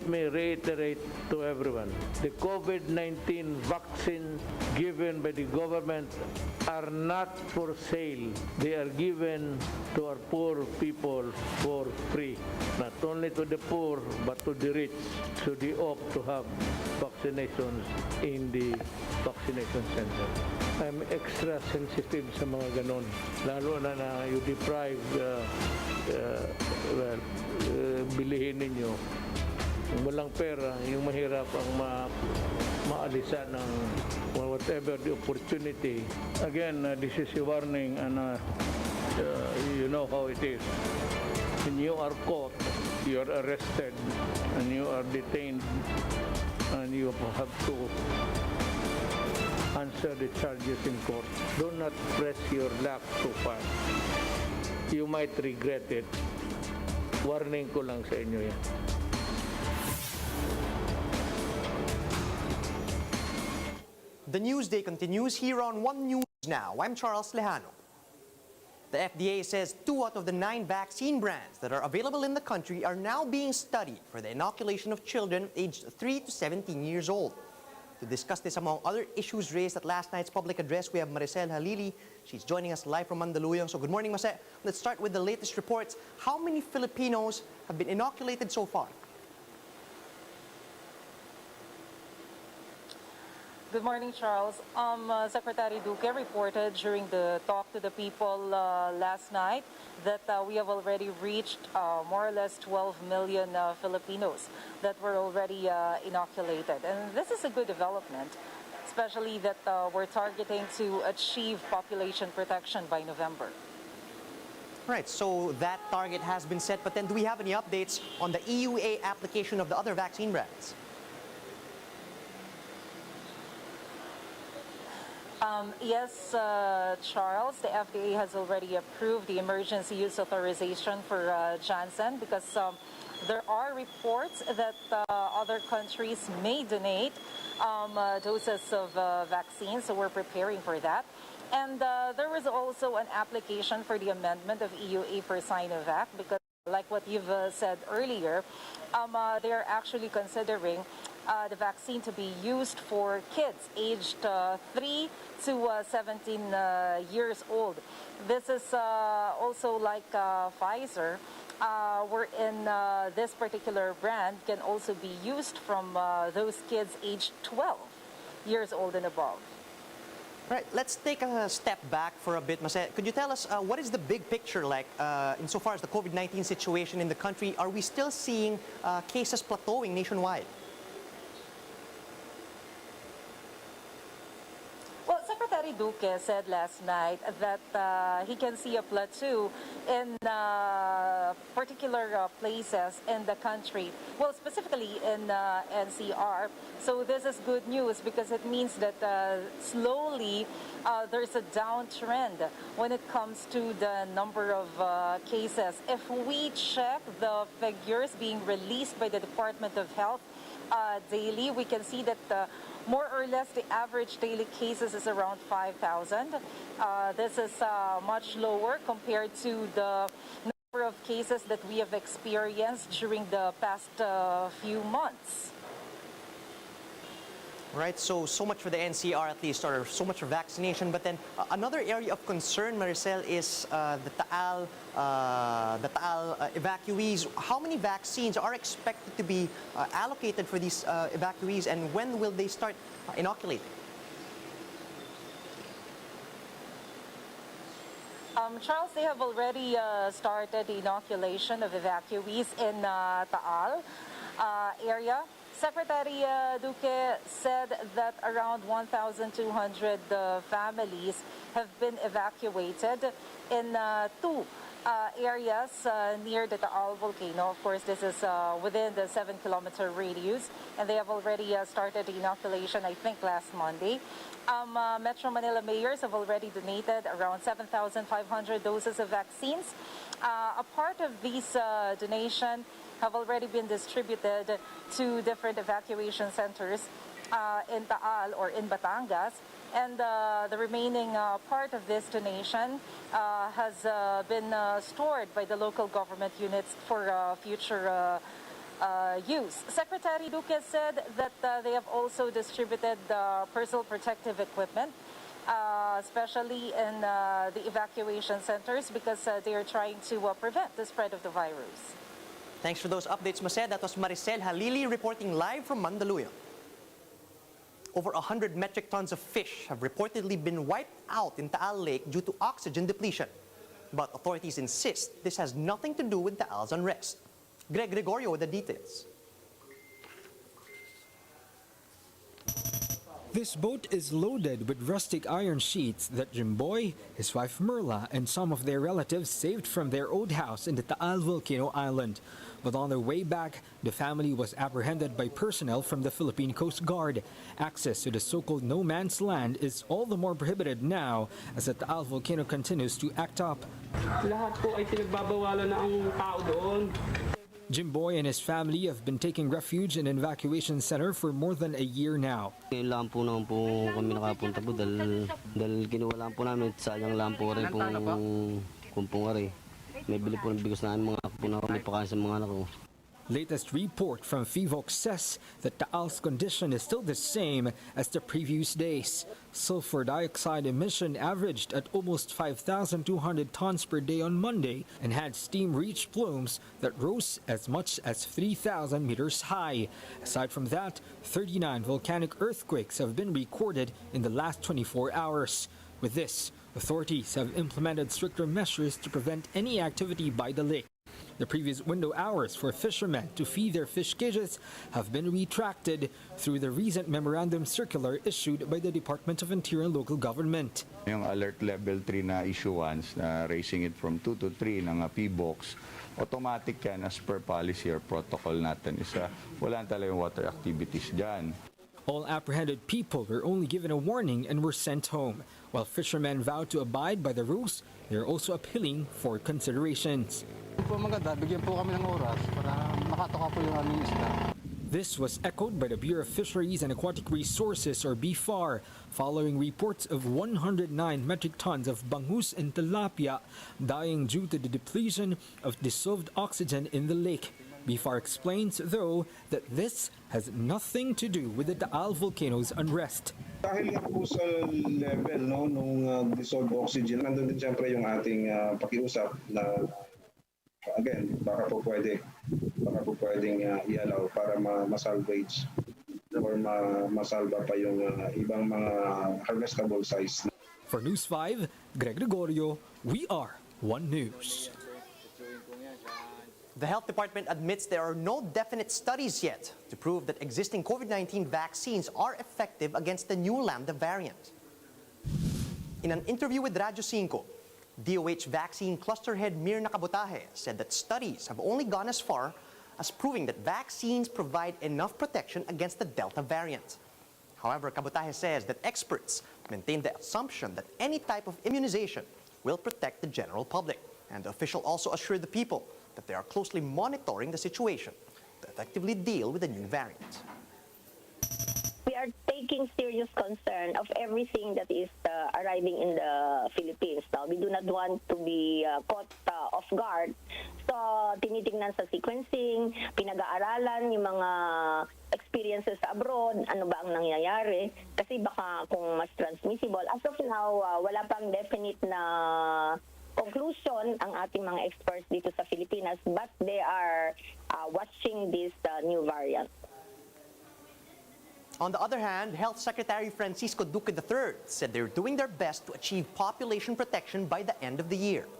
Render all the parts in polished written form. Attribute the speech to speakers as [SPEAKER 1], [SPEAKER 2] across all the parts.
[SPEAKER 1] me reiterate to everyone, the COVID-19 vaccine given by the government are not for sale. They are given to our poor people for free. Not only to the poor, but to the rich. So they opt to have vaccinations in the vaccination center. I'm extra sensitive sa mga ganon. Lalo na you deprive, bilihin ninyo. Yung walang pera, yung mahirap ang maalisan ng whatever the opportunity. Again, this is a warning, and you know how it is. When you are caught, you are arrested, and you are detained, and you have to answer the charges in court. Do not press your luck too fast. You might regret it. Warning ko lang sa inyo yan.
[SPEAKER 2] The news day continues here on One News Now. I'm Charles Lejano. The FDA says 2 out of the 9 vaccine brands that are available in the country are now being studied for the inoculation of children aged 3 to 17 years old. To discuss this among other issues raised at last night's public address, we have Maricel Halili. She's joining us live from Mandaluyong. So good morning, Mase. Let's start with the latest reports. How many Filipinos have been inoculated so far?
[SPEAKER 3] Good morning, Charles. Secretary Duque reported during the talk to the people last night that we have already reached more or less 12 million Filipinos that were already inoculated. And this is a good development, especially that we're targeting to achieve population protection by November.
[SPEAKER 2] Right, so that target has been set, but then do we have any updates on the EUA application of the other vaccine brands?
[SPEAKER 3] Yes, Charles, the FDA has already approved the emergency use authorization for Janssen because there are reports that other countries may donate doses of vaccines, so we're preparing for that. And there was also an application for the amendment of EUA for Sinovac because, like what you've said earlier, they are actually considering the vaccine to be used for kids aged 3 to 17 years old. This is also like Pfizer, wherein this particular brand can also be used from those kids aged 12 years old and above.
[SPEAKER 2] Right, let's take a step back for a bit, Mase. Could you tell us what is the big picture like insofar as the COVID-19 situation in the country? Are we still seeing cases plateauing nationwide?
[SPEAKER 3] Well, Secretary Duque said last night that he can see a plateau in particular places in the country, well, specifically in NCR. So this is good news because it means that slowly there's a downtrend when it comes to the number of cases. If we check the figures being released by the Department of Health daily, we can see that more or less the average daily cases is around 5,000. This is much lower compared to the number of cases that we have experienced during the past few months.
[SPEAKER 2] Right, so much for the NCR at least, or so much for vaccination. But then another area of concern, Maricel, is the Taal evacuees. How many vaccines are expected to be allocated for these evacuees, and when will they start inoculating?
[SPEAKER 3] Charles, they have already started the inoculation of evacuees in Taal area. Secretary Duque said that around 1,200 families have been evacuated in 2 areas near the Taal volcano. Of course, this is within the 7-kilometer radius, and they have already started the inoculation, I think, last Monday. Metro Manila mayors have already donated around 7,500 doses of vaccines. A part of these donation have already been distributed to different evacuation centers in Taal or in Batangas, and the remaining part of this donation has been stored by the local government units for future use. Secretary Duque said that they have also distributed personal protective equipment, especially in the evacuation centers, because they are trying to prevent the spread of the virus.
[SPEAKER 2] Thanks for those updates, Mased. That was Maricel Halili reporting live from Mandaluyong. Over 100 metric tons of fish have reportedly been wiped out in Taal Lake due to oxygen depletion. But authorities insist this has nothing to do with Taal's unrest. Greg Gregorio with the details.
[SPEAKER 4] This boat is loaded with rustic iron sheets that Jimboy, his wife Merla, and some of their relatives saved from their old house in the Taal Volcano Island. But on their way back, the family was apprehended by personnel from the Philippine Coast Guard. Access to the so-called no man's land is all the more prohibited now as the Taal Volcano continues to act up.
[SPEAKER 5] Lahat po ay pinagbabawalan na ang tao doon.
[SPEAKER 4] Jimboy and his family have been taking refuge in an evacuation center for more than a year now.
[SPEAKER 6] Ngayon lang po naman po kami nakapunta po dahil kinuha lang po namin, sayang lang po rin kung pungari. May bili po ng bigos na mga po na kami pakain sa mga anak ko.
[SPEAKER 4] Latest report from FIVOC says that Taal's condition is still the same as the previous days. Sulfur dioxide emission averaged at almost 5,200 tons per day on Monday and had steam reach plumes that rose as much as 3,000 meters high. Aside from that, 39 volcanic earthquakes have been recorded in the last 24 hours. With this, authorities have implemented stricter measures to prevent any activity by the lake. The previous window hours for fishermen to feed their fish cages have been retracted through the recent memorandum circular issued by the Department of Interior and Local Government.
[SPEAKER 7] Yung alert level 3 na issuance, na raising it from 2 to 3 ng PBOX, automatic yan as per policy or protocol natin. Wala talagang water activities dyan.
[SPEAKER 4] All apprehended people were only given a warning and were sent home. While fishermen vowed to abide by the rules, they are also appealing for considerations.
[SPEAKER 8] Po maganda, bigyan po kami ng oras para makatoka po yung aming isda.
[SPEAKER 4] This was echoed by the Bureau of Fisheries and Aquatic Resources, or BFAR, following reports of 109 metric tons of bangus and tilapia dying due to the depletion of dissolved oxygen in the lake. BFAR explains, though, that this has nothing to do with the Taal volcano's unrest.
[SPEAKER 9] Dahil nga po sa level nung dissolved oxygen, nandun din siyempre yung ating pakiusap na again, baka po pwedeng i-allow para ma-salvage or masalba pa yung ibang mga harvestable size.
[SPEAKER 4] For News 5, Greg Gregorio, we are One News.
[SPEAKER 2] The health department admits there are no definite studies yet to prove that existing COVID-19 vaccines are effective against the new Lambda variant. In an interview with Radyo 5, DOH vaccine cluster head Mirna Kabutahe said that studies have only gone as far as proving that vaccines provide enough protection against the Delta variant. However, Kabutahe says that experts maintain the assumption that any type of immunization will protect the general public. And the official also assured the people that they are closely monitoring the situation to effectively deal with the new variant.
[SPEAKER 10] We are taking serious concern of everything that is arriving in the Philippines. Now, we do not want to be caught off guard. So, tinitingnan sa sequencing, pinag-aaralan yung mga experiences abroad, ano ba ang nangyayari. Kasi baka kung mas transmissible. As of now, wala pang definite na conclusion ang ating mga experts dito sa Pilipinas, but they are watching this new variant.
[SPEAKER 2] On the other hand, Health Secretary Francisco Duque III said they're doing their best to achieve population protection by the end of the year.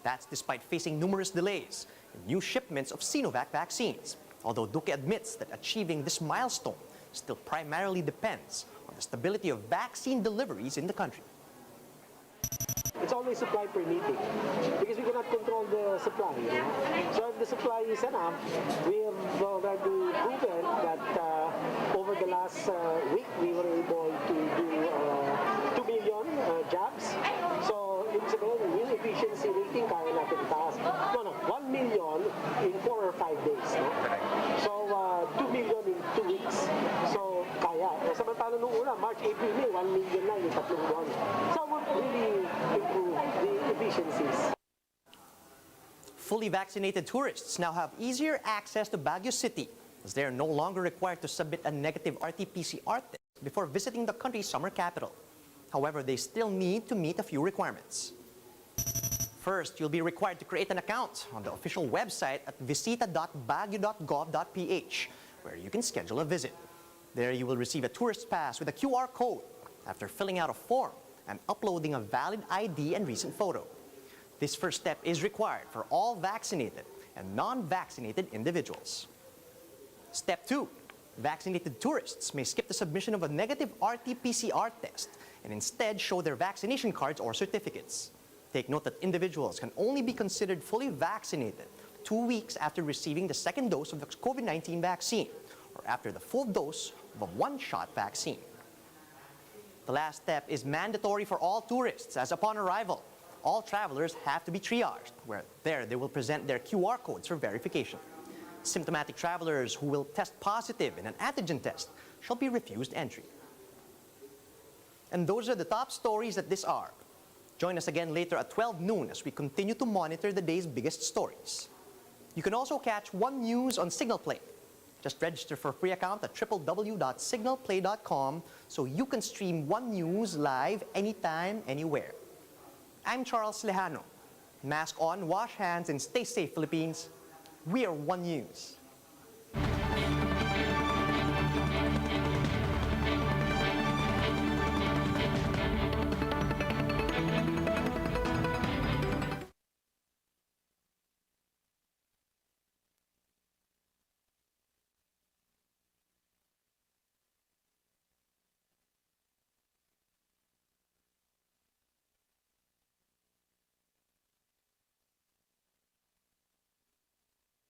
[SPEAKER 2] That's despite facing numerous delays in new shipments of Sinovac vaccines. Although Duque admits that achieving this milestone still primarily depends on the stability of vaccine deliveries in the country.
[SPEAKER 5] It's always supply permitting because we cannot control the supply. So if the supply is enough, we have already proven that over the last week we were able to do 2 million jabs. So ibig sabihin, yung efficiency rating kaya natin itaas. No, 1 million in 4 or 5 days. No? So 2 million in 2 weeks. So kaya. Samantala nung una, March, April, May, 1 million lang yung 3 buwan. So we'll really improve the efficiencies.
[SPEAKER 2] Fully vaccinated tourists now have easier access to Baguio City, as they are no longer required to submit a negative RT-PCR test before visiting the country's summer capital. However, they still need to meet a few requirements. First, you'll be required to create an account on the official website at visita.baguio.gov.ph, where you can schedule a visit. There you will receive a tourist pass with a QR code after filling out a form and uploading a valid ID and recent photo. This first step is required for all vaccinated and non-vaccinated individuals. Step 2. Vaccinated tourists may skip the submission of a negative RT-PCR test and instead show their vaccination cards or certificates. Take note that individuals can only be considered fully vaccinated 2 weeks after receiving the second dose of the COVID-19 vaccine or after the full dose of a one-shot vaccine. The last step is mandatory for all tourists, as upon arrival, all travelers have to be triaged, where there they will present their QR codes for verification. Symptomatic travelers who will test positive in an antigen test shall be refused entry. And those are the top stories at this hour. Join us again later at 12 noon as we continue to monitor the day's biggest stories. You can also catch One News on Signal Play. Just register for a free account at www.signalplay.com so you can stream One News live anytime, anywhere. I'm Charles Lejano. Mask on, wash hands, and stay safe, Philippines. We are One News.